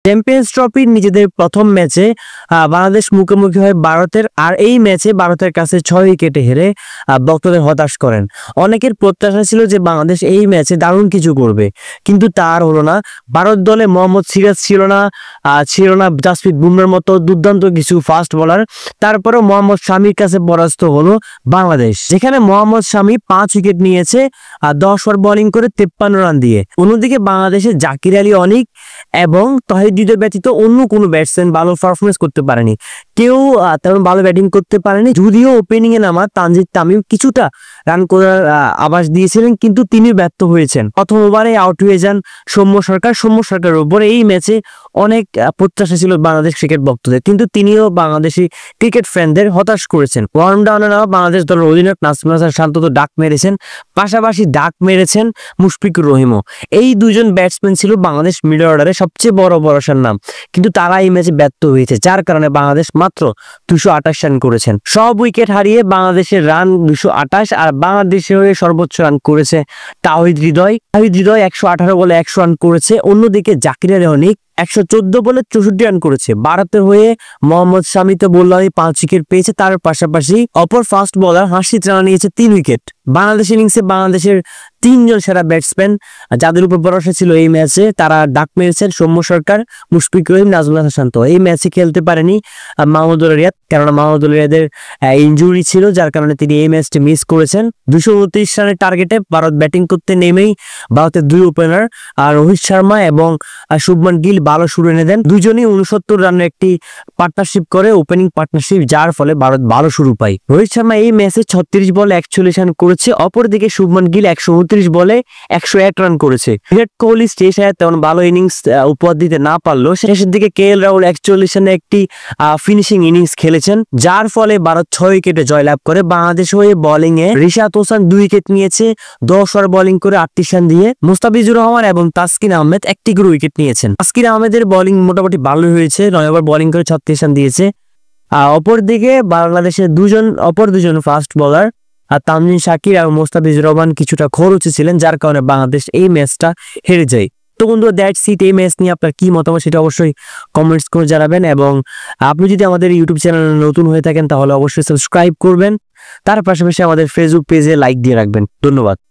Champions ট্রফির নিজেদের প্রথম ম্যাচে বাংলাদেশ মুখোমুখি হয় ভারতের, আর এই ম্যাচে ভারতের কাছে 6 উইকেটে হেরে ভক্তদের হতাশ করেন। অনেকের প্রত্যাশা ছিল যে বাংলাদেশ এই ম্যাচে দারুণ কিছু করবে, কিন্তু তার হলো না। ভারত দলে মোহাম্মদ সিরাজ ছিল না জাসপ্রীত বুমরার মতো দুর্দান্ত কিছু ফাস্ট বোলার। তারপরেও মোহাম্মদ শামির কাছে পরাস্ত হলো বাংলাদেশ, যেখানে মোহাম্মদ শামি 5 উইকেট নিয়েছে 10 ওভার বোলিং করে 53 রান দিয়ে। অন্যদিকে বাংলাদেশের জাকির আলী অনিক এবং তহিদ হৃদয় ব্যতীত অন্য কোনো ব্যাটসম্যান ভালো পারফরমেন্স করতে পারেনি। কেউ তেমন ভালো ব্যাটিং করতে পারেনি, যদিও ওপেনিং এ নামা তানজিদ তামিম কিছুটা রান করার আভাস দিয়েছিলেন, কিন্তু তিনি ব্যর্থ হয়েছেন। প্রথম ওভারে আউট হয়ে যান সৌম্য সরকারের উপরে। এই ম্যাচে অনেক প্রত্যাশা ছিল বাংলাদেশ ক্রিকেট ভক্তদের, কিন্তু তিনিও বাংলাদেশি ক্রিকেট ফ্যানদের হতাশ করেছেন। ওয়ার্ম ডাউনে নেওয়া বাংলাদেশ দলের অধিনায়ক নাজমুল হাসান শান্ত তো ডাক মেরেছেন, পাশাপাশি ডাক মেরেছেন মুশফিকুর রহিমও। এই দুজন ব্যাটসম্যান ছিল বাংলাদেশ মিডল অর্ডারে সবচেয়ে বড় ভরসার নাম, কিন্তু তারা এই ম্যাচে ব্যর্থ হয়েছে, যার কারণে বাংলাদেশ মাত্র 228 রান করেছেন। সব উইকেট হারিয়ে বাংলাদেশের রান 228, আর বাংলাদেশের হয়ে সর্বোচ্চ রান করেছে তাহিদ হৃদয় 118 বলে 100 রান করেছে। অন্যদিকে জাকির আলী অনিক 114 বলে 64 রান করেছে। ভারতের হয়ে মোহাম্মদ শামি তো বললাম 5 উইকেট পেয়েছে, তার পাশাপাশি অপর ফাস্ট বোলার হাসিদ রানা নিয়েছে 3 উইকেট। বাংলাদেশ ইনিংসে বাংলাদেশের 3 জন সেরা ব্যাটসম্যান যাদের উপর ভরসা ছিল এই ম্যাচে, তারা ডাক মেরেছেন সৌম্য সরকার, মুশফিকুর রহিম, নাজমুল হাসান শান্ত। এই ম্যাচে খেলতে পারেনি মাহমুদুল রিয়াদ, কেননা মাহমুদুল রিয়াদের ইনজুরি ছিল, যার কারণে তিনি এই ম্যাচটি মিস করেছেন। 229 রানের টার্গেটে ভারত ব্যাটিং করতে নেমেই ভারতের 2 ওপেনার রোহিত শর্মা এবং শুভমান গিল ভালো শুরু এনে দেন। দুজনেই 69 রানের একটি পার্টনারশিপ করে, ওপেনিং পার্টনারশিপ, যার ফলে ভারত ভালো শুরু পায়। রোহিত শর্মা এই ম্যাচে 36 বলে 41 রান করেছে। অপরদিকে শুভমান গিল 129 বলে 101 রান করেছে। বিরাট কোহলি শেষ তেমন ভালো ইনিংস উপহার দিতে না পারলেও শেষের দিকে KL রাহুল 41 রানে একটি ফিনিশিং ইনিংস খেলেছেন, যার ফলে ভারত 6 উইকেটে জয়লাভ করে। বাংলাদেশ হয়ে বোলিং এ রিশাদ হোসেন 2 উইকেট নিয়েছে 10 ওভার বোলিং করে 38 রান দিয়ে। মুস্তাফিজুর রহমান এবং তাসকিন আহমেদ একটি করে উইকেট নিয়েছেন। তাসকিন আহমেদের বোলিং মোটামুটি ভালো হয়েছে, 9 ওভার বোলিং করে 36 রান দিয়েছে। অপরদিকে বাংলাদেশের অপর দুজন ফাস্ট বোলার তানজিম শাকির এবং মুস্তাফিজুর রহমান কিছুটা খরচে ছিলেন, যার কারণে বাংলাদেশ এই ম্যাচটা হেরে যায়। তো বন্ধুরা, দ্যাটস ইট। এই ম্যাচ নিয়ে আপনার কি মতামত সেটা অবশ্যই কমেন্টস করে জানাবেন, এবং আপনি যদি আমাদের ইউটিউব চ্যানেলে নতুন হয়ে থাকেন তাহলে অবশ্যই সাবস্ক্রাইব করবেন। তার পাশাপাশি আমাদের ফেসবুক পেজে লাইক দিয়ে রাখবেন। ধন্যবাদ।